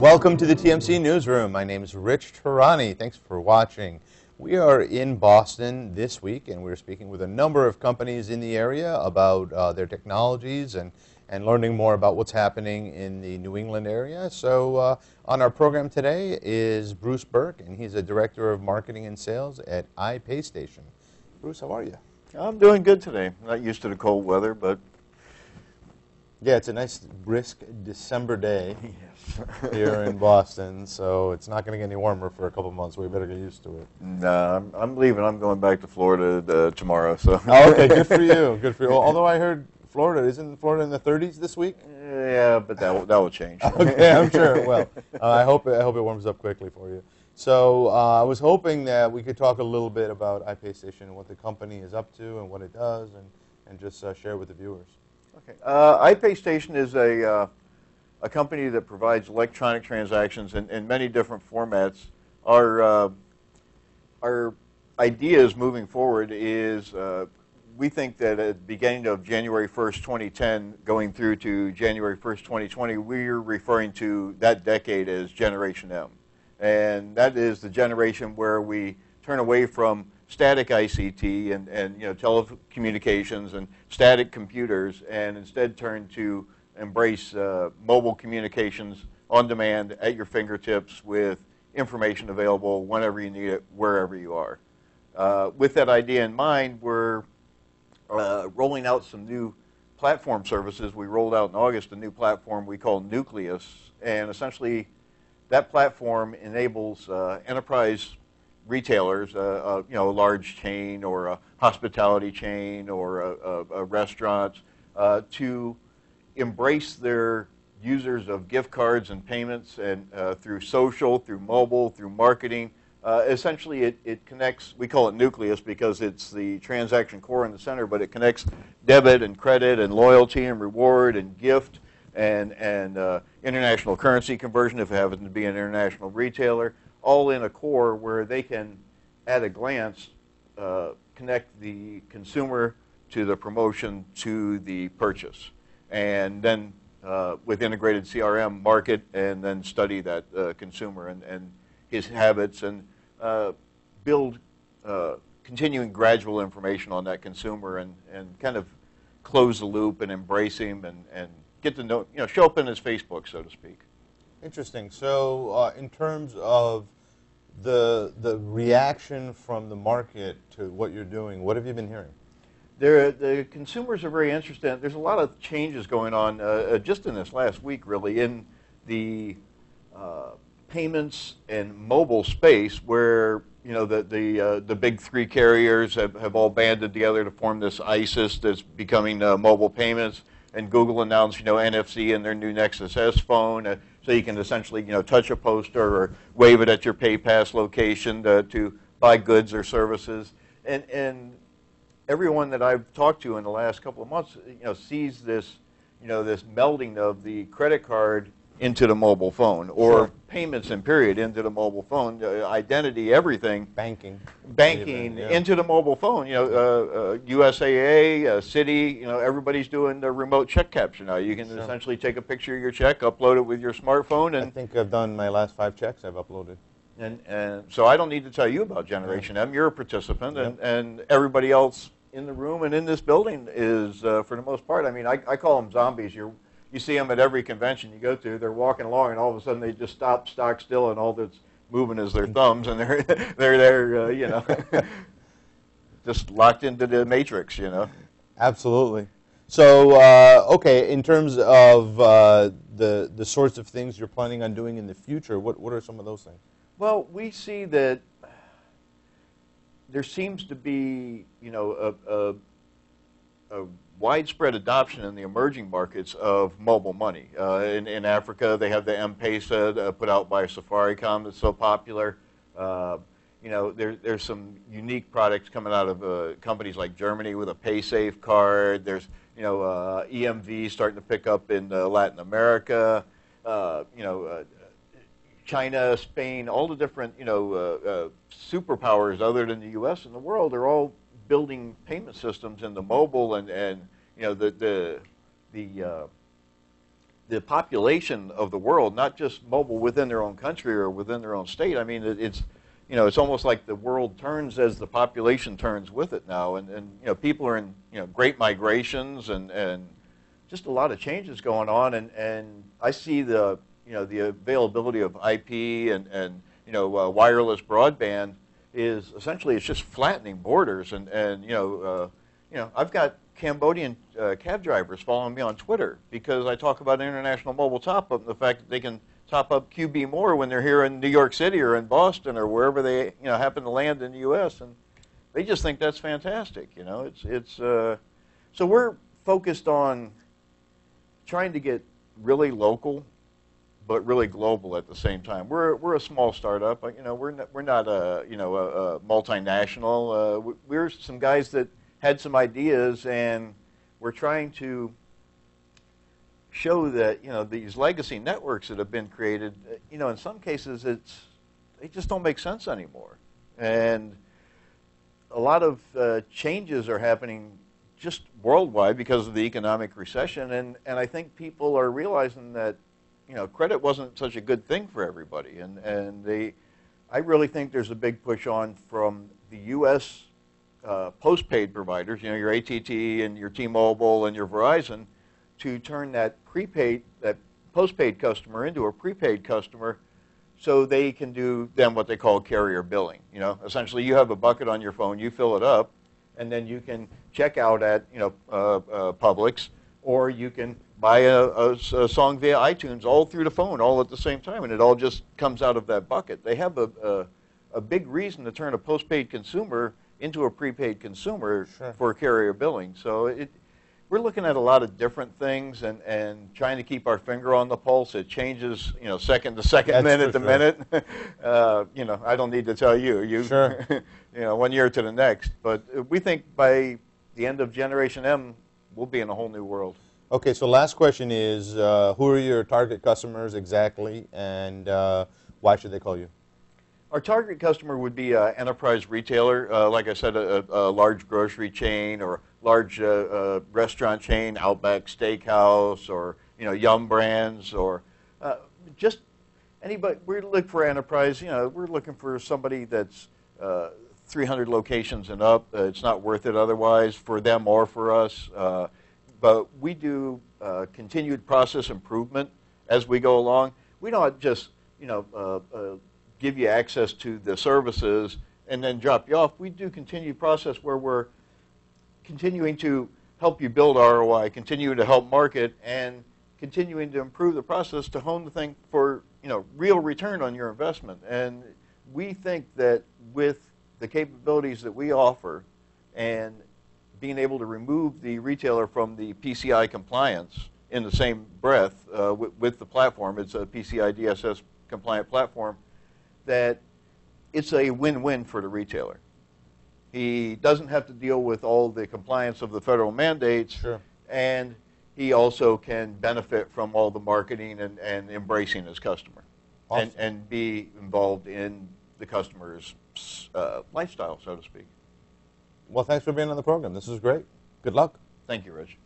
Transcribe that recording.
Welcome to the TMC Newsroom. My name is Rich Terhani. Thanks for watching. We are in Boston this week, and we're speaking with a number of companies in the area about their technologies and learning more about what's happening in the New England area. So on our program today is Bruce Burke, and he's a Director of Marketing and Sales at iPayStation. Bruce, how are you? I'm doing good today. Not used to the cold weather, but... Yeah, it's a nice, brisk December day Yes. here in Boston, so it's not going to get any warmer for a couple months. We better get used to it. Nah, I'm leaving. I'm going back to Florida tomorrow. So. Oh, okay, good for you. Good for you. Although I heard Florida, isn't Florida in the 30s this week? Yeah, but that will change. Okay, I'm sure it will. I hope it warms up quickly for you. So I was hoping that we could talk a little bit about iPayStation and what the company is up to and what it does, and just share with the viewers. Okay. iPayStation is a company that provides electronic transactions in many different formats. Our ideas moving forward is we think that at the beginning of January 1st, 2010, going through to January 1st, 2020, we're referring to that decade as Generation M. And that is the generation where we turn away from static ICT and telecommunications and static computers, and instead turn to embrace mobile communications on demand at your fingertips with information available whenever you need it, wherever you are. With that idea in mind, we're rolling out some new platform services. We rolled out in August a new platform we call Nucleus, and essentially that platform enables enterprise retailers, a large chain or a hospitality chain or a restaurant, to embrace their users of gift cards and payments, and through social, through mobile, through marketing. Essentially, it connects, we call it Nucleus because it's the transaction core in the center, but it connects debit and credit and loyalty and reward and gift and international currency conversion if it happens to be an international retailer, all in a core where they can, at a glance, connect the consumer to the promotion to the purchase. And then with integrated CRM, market and then study that consumer and his habits and build continuing gradual information on that consumer and kind of close the loop and embrace him and get to know, show up in his Facebook, so to speak. Interesting. So in terms of the reaction from the market to what you're doing, what have you been hearing? The consumers are very interested. There's a lot of changes going on just in this last week, really, in the payments and mobile space, where the big three carriers have all banded together to form this ISIS that's becoming mobile payments. And Google announced, NFC in their new Nexus S phone, so you can essentially, touch a poster or wave it at your PayPass location to buy goods or services. And everyone that I've talked to in the last couple of months, sees this, this melding of the credit card into the mobile phone, or Sure. payments in period into the mobile phone, identity, everything. Banking yeah. Into the mobile phone. USAA, Citi, everybody's doing the remote check capture now. You can Sure. essentially take a picture of your check, upload it with your smartphone, and I think I've done my last 5 checks I've uploaded. And so I don't need to tell you about Generation M. You're a participant, and everybody else in the room and in this building is, for the most part, I mean, I call them zombies. You see them at every convention you go to. They're walking along, and all of a sudden they just stop, stock still, and all that's moving is their thumbs, and they're there, just locked into the matrix, Absolutely. So, okay, in terms of the sorts of things you're planning on doing in the future, what are some of those things? Well, we see that there seems to be, a widespread adoption in the emerging markets of mobile money. In Africa, they have the M-Pesa put out by Safaricom that's so popular. There's some unique products coming out of companies like Germany with a PaySafe card. There's EMV starting to pick up in Latin America. China, Spain, all the different superpowers other than the U.S. and the world are all building payment systems in the mobile and the the population of the world, not just mobile within their own country or within their own state. I mean, it's, you know, it's almost like the world turns as the population turns with it now, and you know, people are in, you know, great migrations and just a lot of changes going on, and I see the, you know, the availability of IP and you know, wireless broadband is essentially, it's just flattening borders, and you know, I've got Cambodian cab drivers following me on Twitter because I talk about international mobile top-up and the fact that they can top up QB more when they're here in New York City or in Boston or wherever they, you know, happen to land in the U.S., and they just think that's fantastic. You know, so we're focused on trying to get really local, but really global at the same time. We're a small startup. You know, we're not a, you know, a multinational. We're some guys that had some ideas, and we're trying to show that, you know, these legacy networks that have been created, you know, in some cases they just don't make sense anymore, and a lot of changes are happening just worldwide because of the economic recession, and I think people are realizing that, you know, credit wasn't such a good thing for everybody, and I really think there's a big push on from the U.S. Postpaid providers, you know, your AT&T and your T-Mobile and your Verizon, to turn that postpaid customer into a prepaid customer, so they can do then what they call carrier billing. You know, essentially, you have a bucket on your phone, you fill it up, and then you can check out at, you know, Publix, or you can buy a song via iTunes all through the phone, all at the same time, and it all just comes out of that bucket. They have a big reason to turn a postpaid consumer into a prepaid consumer. Sure. For carrier billing. So we're looking at a lot of different things and trying to keep our finger on the pulse. It changes, you know, second to second, minute to minute. You know, I don't need to tell you. Sure. You know, 1 year to the next. But we think by the end of Generation M, we'll be in a whole new world. Okay, so last question is, who are your target customers exactly, and why should they call you? Our target customer would be an enterprise retailer, like I said, a large grocery chain or large restaurant chain, Outback Steakhouse, or, you know, Yum Brands, or just anybody. We look for enterprise. You know, we're looking for somebody that's 300 locations and up. It's not worth it otherwise for them or for us. But we do continued process improvement as we go along. We don't just, you know, give you access to the services and then drop you off. We do continued process where we're continuing to help you build ROI, continue to help market, and continuing to improve the process to hone the thing for, you know, real return on your investment. And we think that with the capabilities that we offer and being able to remove the retailer from the PCI compliance in the same breath with the platform, it's a PCI DSS compliant platform, that it's a win-win for the retailer. He doesn't have to deal with all the compliance of the federal mandates. Sure. And he also can benefit from all the marketing and embracing his customer. Awesome. And be involved in the customer's lifestyle, so to speak. Well, thanks for being on the program. This is great. Good luck. Thank you, Rich.